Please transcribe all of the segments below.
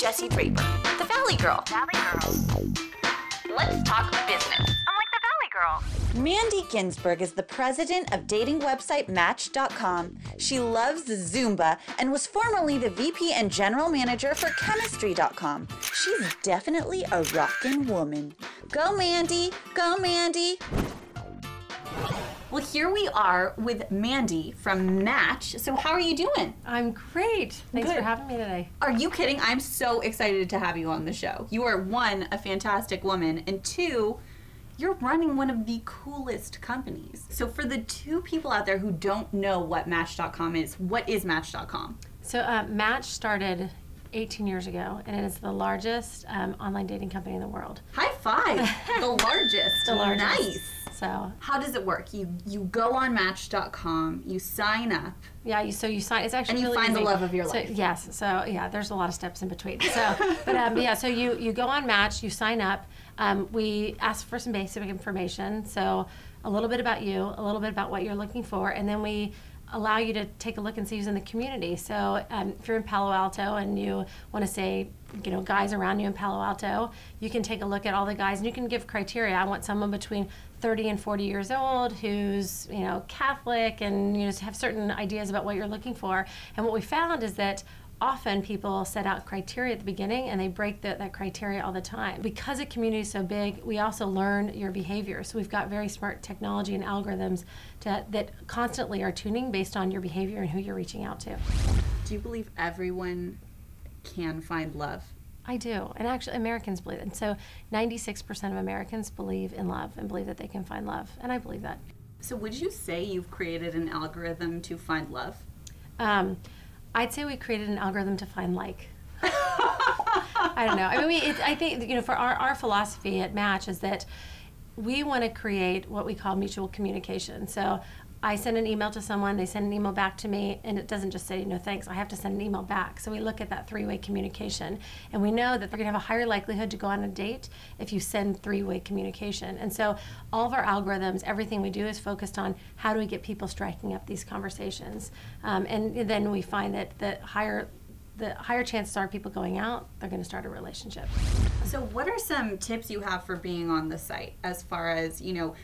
Jessie Draper, the Valley Girl. Let's talk business. I'm like the Valley Girl. Mandy Ginsberg is the president of dating website Match.com. She loves Zumba and was formerly the VP and general manager for Chemistry.com. She's definitely a rockin' woman. Go Mandy, go Mandy. Well, here we are with Mandy from Match. So how are you doing? I'm great. Thanks Good. for having me today. Are you kidding? I'm so excited to have you on the show. You are one, a fantastic woman, and two, you're running one of the coolest companies. So for the two people out there who don't know what Match.com is, what is Match.com? So Match started 18 years ago, and it is the largest online dating company in the world. High five! The largest. The largest. Nice. So how does it work? You go on Match.com, you sign up. Yeah, so you sign. It's actually and you really find easy. the love of your life. Yes. So yeah, there's a lot of steps in between. So, but yeah, so you go on Match, you sign up. We ask for some basic information. So a little bit about you, a little bit about what you're looking for, and then we allow you to take a look and see who's in the community. So if you're in Palo Alto and you want to say, guys around you in Palo Alto, you can take a look at all the guys and you can give criteria. I want someone between 30 and 40 years old who's, Catholic and just have certain ideas about what you're looking for. And what we found is that often people set out criteria at the beginning and they break that criteria all the time. Because a community is so big, we also learn your behavior. So we've got very smart technology and algorithms that constantly are tuning based on your behavior and who you're reaching out to. Do you believe everyone can find love? I do, and actually Americans believe it. And so 96% of Americans believe in love and believe that they can find love, and I believe that. So would you say you've created an algorithm to find love? I'd say we created an algorithm to find like. I don't know. I mean, I think for our philosophy at Match is that we want to create what we call mutual communication. So I send an email to someone, they send an email back to me, and it doesn't just say, thanks, I have to send an email back. So we look at that three-way communication, and we know that they're going to have a higher likelihood to go on a date if you send three-way communication. And so all of our algorithms, everything we do is focused on how do we get people striking up these conversations. And then we find that the higher chances are people going out, they're going to start a relationship. So what are some tips you have for being on the site as far as,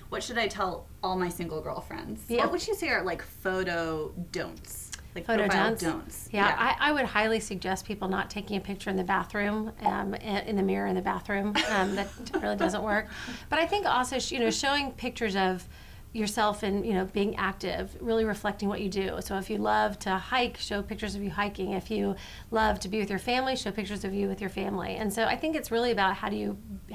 what should I tell all my single girlfriends? Yeah. What would you say are like photo don'ts? Like Photo profile don'ts? Yeah. I would highly suggest people not taking a picture in the bathroom, in the mirror in the bathroom. That really doesn't work. But I think also, showing pictures of yourself and being active, really reflecting what you do. So if you love to hike, show pictures of you hiking. If you love to be with your family, show pictures of you with your family. And so I think it's really about how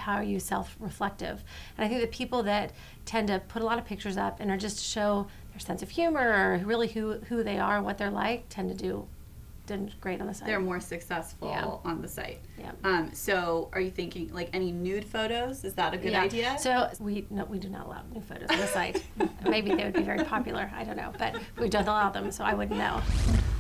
are you self-reflective. And I think the people that tend to put a lot of pictures up and are just to show their sense of humor or really who they are, what they're like, tend to do great on the site. They're more successful on the site. Yeah. So are you thinking like any nude photos? Is that a good idea? So we do not allow nude photos on the site. Maybe they would be very popular. I don't know, but we don't allow them, so I wouldn't know.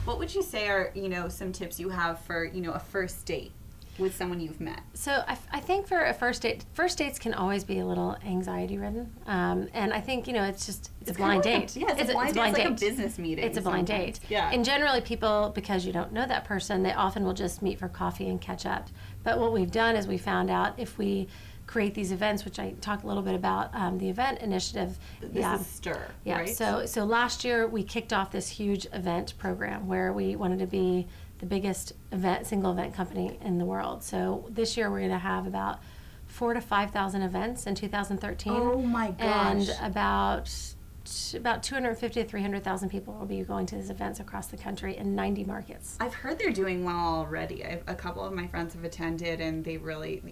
What would you say are some tips you have for a first date with someone you've met? So I think for a first dates can always be a little anxiety ridden, and I think it's a blind date. Yeah, it's a blind date. It's like a business meeting. It's a blind date. Yeah. And generally people, because you don't know that person, they often will just meet for coffee and catch up. But what we've done is we found out if we create these events, which I talk a little bit about, the event initiative. This is STIR, yeah. Right? So last year we kicked off this huge event program where we wanted to be the biggest single event company in the world. So this year we're going to have about 4,000 to 5,000 events in 2013. Oh my gosh! And about 250 to 300,000 people will be going to these events across the country in 90 markets. I've heard they're doing well already. A couple of my friends have attended, and they really,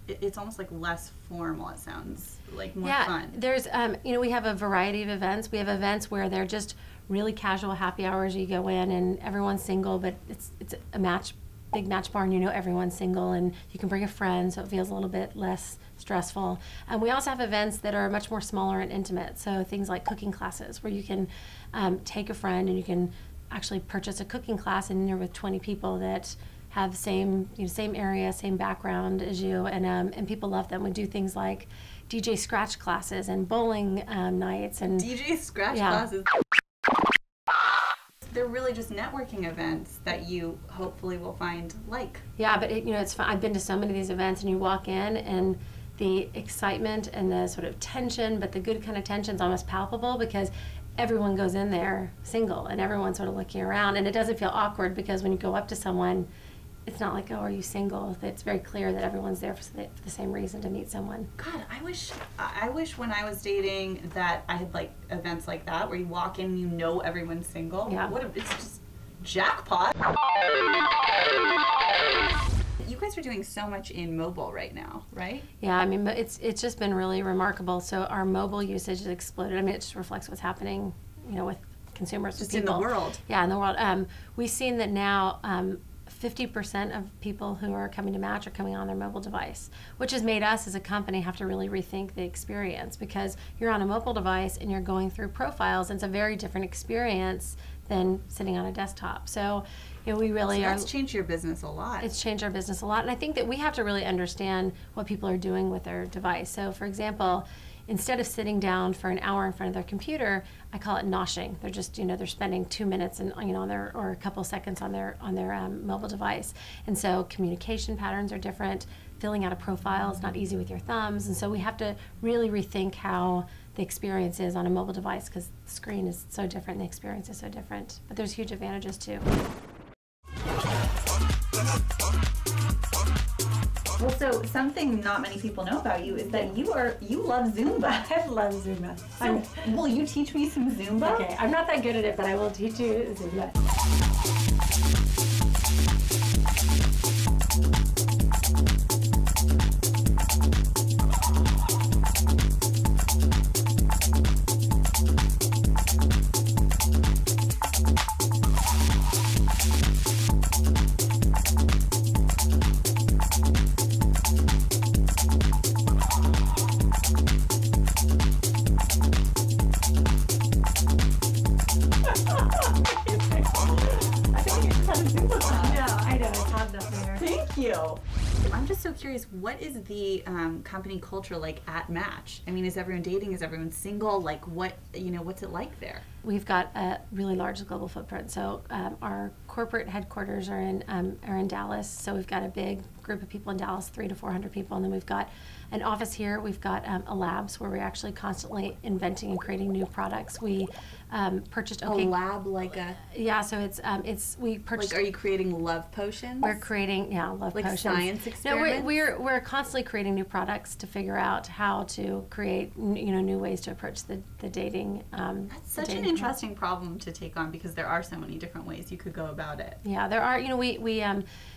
it's almost like less formal. It sounds like more fun. There's, we have a variety of events. We have events where they're just really casual happy hours. You go in and everyone's single, but it's a big match bar, and everyone's single, and you can bring a friend, so it feels a little bit less stressful. And we also have events that are much more smaller and intimate. So things like cooking classes, where you can take a friend and you can actually purchase a cooking class, and you're with 20 people that have the same area, same background as you, and people love them. We do things like DJ scratch classes and bowling nights and DJ scratch classes. they're really just networking events that you hopefully will find like. Yeah, but it's fun. I've been to so many of these events, and you walk in and the excitement and the sort of tension, but the good kind of tension is almost palpable because everyone goes in there single and everyone's sort of looking around, and it doesn't feel awkward because when you go up to someone, it's not like, oh, are you single? It's very clear that everyone's there for the same reason, to meet someone. God, I wish when I was dating that I had like events like that where you walk in and you know everyone's single. Yeah. It's just jackpot. You guys are doing so much in mobile right now, right? Yeah, I mean, it's just been really remarkable. So our mobile usage has exploded. I mean, it just reflects what's happening, with consumers, just with people. In the world. Yeah, in the world. We've seen that now 50% of people who are coming to Match are coming on their mobile device, which has made us as a company have to really rethink the experience, because you're on a mobile device and you're going through profiles, and it's a very different experience than sitting on a desktop. So, we really are. That's changed your business a lot. It's changed our business a lot, and I think that we have to really understand what people are doing with their device. So, for example, instead of sitting down for an hour in front of their computer, I call it noshing. They're just, they're spending 2 minutes and on their, or a couple seconds on their mobile device. And so communication patterns are different. Filling out a profile is not easy with your thumbs, and so we have to really rethink how the experience is on a mobile device, because the screen is so different, and the experience is so different. But there's huge advantages too. Well, so something not many people know about you is that you love Zumba. I love Zumba. So, will you teach me some Zumba? Okay, I'm not that good at it, but I will teach you Zumba. I'm just so curious, what is the company culture like at Match? I mean, is everyone dating? Is everyone single? Like, what's it like there? We've got a really large global footprint. So our corporate headquarters are in Dallas. So we've got a big group of people in Dallas, 300 to 400 people, and then we've got an office here. We've got a labs where we're actually constantly inventing and creating new products. We purchased a lab, like a we purchased. Like, are you creating love potions? We're creating love like potions. Science experiments. No, we're constantly creating new products to figure out how to create new ways to approach the dating. That's such an interesting problem to take on, because there are so many different ways you could go about it. Yeah, there are. We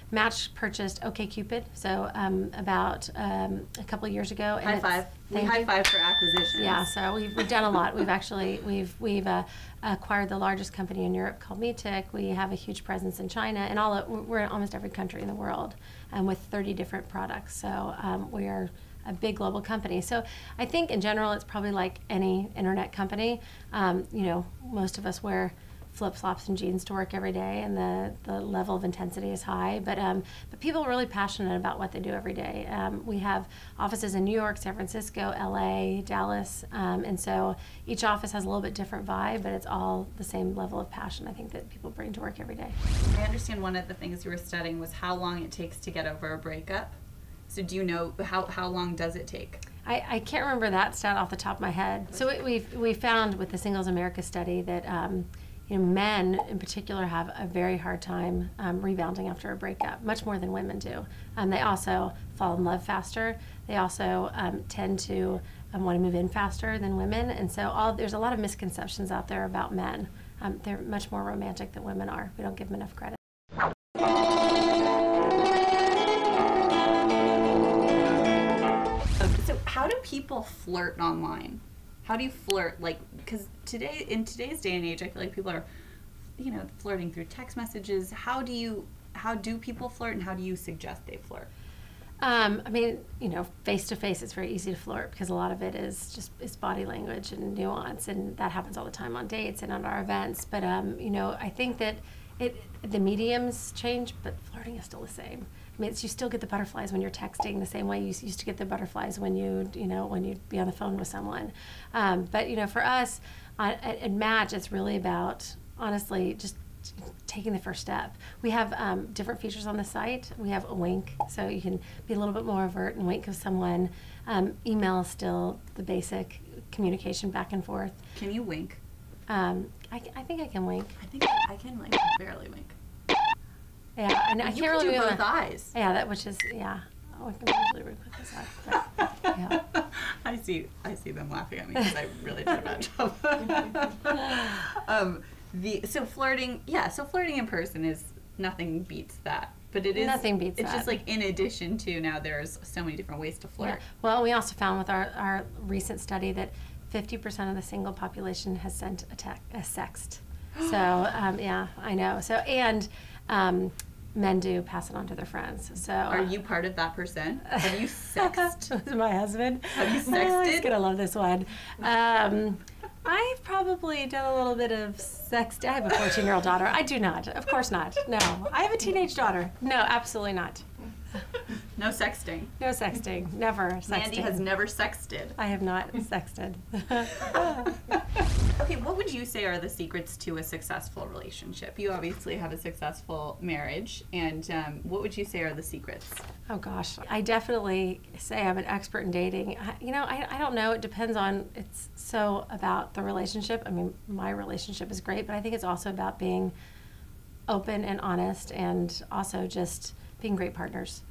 Match purchased OkCupid, so about a couple of years ago. High five. We high five for acquisitions. Yeah, so we've done a lot. We've actually we've acquired the largest company in Europe called Meetic. We have a huge presence in China, and we're in almost every country in the world, with 30 different products. So we are a big global company. So I think in general it's probably like any internet company. Most of us wear flip-flops and jeans to work every day, and the level of intensity is high, but people are really passionate about what they do every day. We have offices in New York, San Francisco, LA, Dallas, and so each office has a little bit different vibe, but it's all the same level of passion, I think, that people bring to work every day. I understand one of the things you were studying was how long it takes to get over a breakup. So do you know how long does it take? I can't remember that stat off the top of my head. So we found with the Singles America study that men in particular have a very hard time rebounding after a breakup, much more than women do. They also fall in love faster. They also tend to want to move in faster than women, and so there's a lot of misconceptions out there about men. They're much more romantic than women are. We don't give them enough credit. So how do people flirt online? How do you flirt? Like, because in today's day and age, I feel like people are, flirting through text messages. How do people flirt, and how do you suggest they flirt? Face to face, it's very easy to flirt, because a lot of it is body language and nuance, and that happens all the time on dates and on our events. But I think that the mediums change, but flirting is still the same. You still get the butterflies when you're texting the same way you used to get the butterflies when you'd be on the phone with someone. But for us at Match, it's really about, honestly, just just taking the first step. We have different features on the site. We have a wink, so you can be a little bit more overt and wink of someone. Email is still the basic communication back and forth. Can you wink? I think I can wink. I think I can like barely wink. Yeah, and I can't really do both eyes. Yeah, that which is Oh, I can usually wink with this eye. But, yeah. I see them laughing at me because I really did a bad job. So flirting in person is nothing beats that. But it is nothing beats it's that. just like in addition to now there's so many different ways to flirt. Yeah. Well, we also found with our recent study that 50% of the single population has sent a sext. So yeah, I know. So and men do pass it on to their friends. So are you part of that percent? Have you sexted? With my husband? Have you sexted? He's gonna love this one. I've probably done a little bit of sexting. I have a 14-year-old daughter. I do not. Of course not. No. I have a teenage daughter. No, absolutely not. No sexting. No sexting. Never sexting. Mandy has never sexted. I have not sexted. Okay, what would you say are the secrets to a successful relationship? You obviously have a successful marriage, and what would you say are the secrets? Oh gosh, I definitely say I'm an expert in dating. I don't know. It depends on, it's so about the relationship. I mean, my relationship is great, but I think it's also about being open and honest and also just being great partners.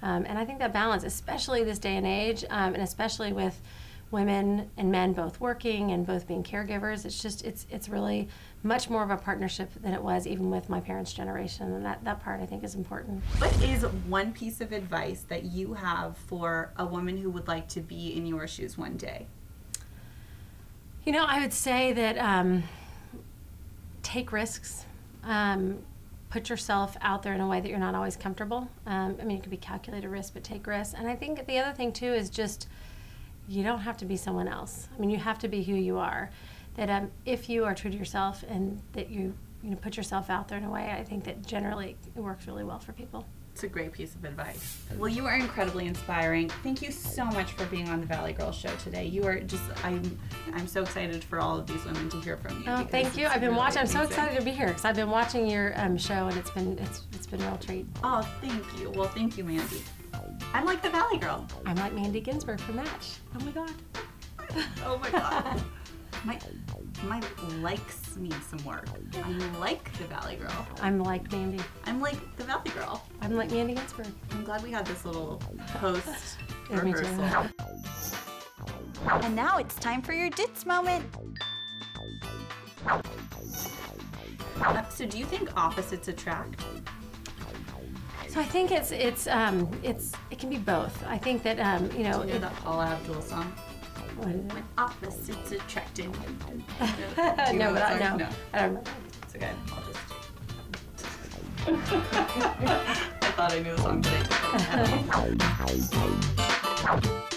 And I think that balance, especially this day and age, and especially with women and men both working and both being caregivers, it's really much more of a partnership than it was even with my parents' generation, and that part I think is important. What is one piece of advice that you have for a woman who would like to be in your shoes one day? I would say that take risks. Put yourself out there in a way that you're not always comfortable. It could be calculated risk, but take risks. And I think the other thing too is just, you don't have to be someone else. You have to be who you are. That if you are true to yourself and that you put yourself out there in a way, I think that generally it works really well for people. It's a great piece of advice. Well, you are incredibly inspiring. Thank you so much for being on the Valley Girl Show today. You are just, I'm so excited for all of these women to hear from you. Oh, thank you. I've been watching. I'm so excited to be here because I've been watching your show, and it's been a real treat. Oh, thank you. Well, thank you, Mandy. I'm like the Valley Girl. I'm like Mandy Ginsberg from Match. Oh my God. Oh my God. My likes need some work. I'm like the Valley Girl. I'm like Mandy. I'm like the Valley Girl. I'm like Mandy Ginsberg. I'm glad we had this little post Yeah, rehearsal. And now it's time for your Ditz moment. So do you think opposites attract? So I think it can be both. I think that Do you know that Paula Abdul song? What is it? When opposites attracting. No, but I don't know. It's okay. I'll just. I thought I knew the song, but I didn't.